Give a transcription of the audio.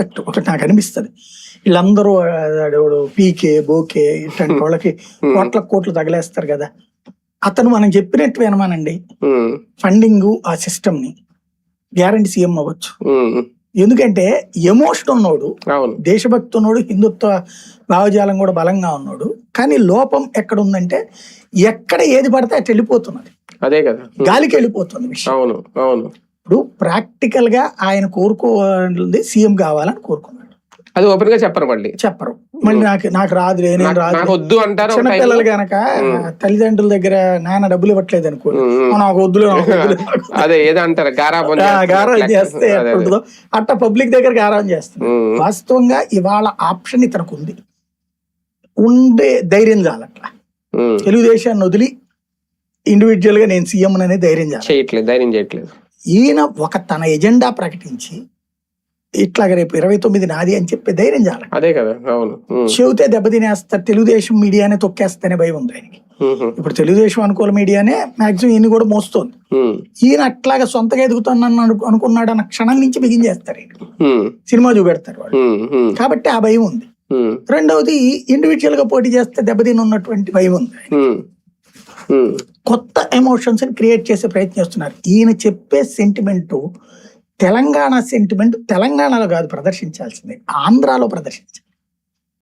Aspect ఒకటి నాకు అనిపిస్తుంది. వీళ్ళందరూ పీకే బోకే ఇట్లాంటి వాళ్ళకి కోట్లు తగిలేస్తారు కదా, అతను మనం చెప్పినట్టు వినమానండి, ఫండింగ్ ఆ సిస్టమ్ ని గ్యారంటీ సీఎం అవ్వచ్చు. ఎందుకంటే ఎమోషన్ ఉన్నోడు, దేశభక్తి ఉన్నోడు, హిందుత్వ భావజాలం కూడా బలంగా ఉన్నాడు. కానీ లోపం ఎక్కడ ఉందంటే ఎక్కడ ఏది పడితే అటు వెళ్ళిపోతున్నది, అదే కదా, గాలికి వెళ్ళిపోతుంది విషయం. అవును అవును. ఇప్పుడు ప్రాక్టికల్ గా ఆయన కోరుకోవాలి సీఎం కావాలని కోరుకున్నాడు, అది ఓపెన్ గా చెప్పరు, మళ్ళీ నాకు రాదు, నేను రాదు వద్దు అంటారు. చిన్నపిల్లలు గనక తల్లిదండ్రుల దగ్గర నాన్న డబ్బులు ఇవ్వట్లేదు అనుకో, నాకు వద్దులు అదే ఏదో అంటారు, గారం చేస్తే ఎట్లుంటుందో అట్లా పబ్లిక్ దగ్గర గారం చేస్తుంది. వాస్తవంగా ఇవాళ ఆప్షన్ ఇతనికి ఉండే ధైర్యం చాలు. అట్లా తెలుగుదేశాన్ని వదిలి ఇండివిజువల్ గా నేను సీఎం అనే ధైర్యం చేయట్లేదు. ఈయన ఒక తన ఎజెండా ప్రకటించి ఇట్లాగ రేపు 29 నాది అని చెప్పే ధైర్యం చాలు. అదే కదా, అవును. చెబితే దెబ్బతినేస్తారు, తెలుగుదేశం మీడియానే తొక్కేస్తేనే భయం ఉంది ఆయనకి. ఇప్పుడు తెలుగుదేశం అనుకూల మీడియానే మాక్సిమం ఈయన కూడా మోస్తోంది. ఈయన అట్లాగా సొంతగా ఎదుగుతానని అనుకున్నాడు అన్న క్షణం నుంచి బిగించేస్తారు, సినిమా చూపెడతారు వాళ్ళు. కాబట్టి ఆ భయం ఉంది. రెండవది ఇండివిజువల్ గా పోటీ చేస్తే దెబ్బతిని ఉన్నటువంటి భయం ఉంది. కొత్త ఎమోషన్స్ ని క్రియేట్ చేసే ప్రయత్నం చేస్తున్నారు. ఈయన చెప్పే సెంటిమెంట్ తెలంగాణ సెంటిమెంట్ తెలంగాణలో కాదు ప్రదర్శించాల్సిందే, ఆంధ్రాలో ప్రదర్శించాలి.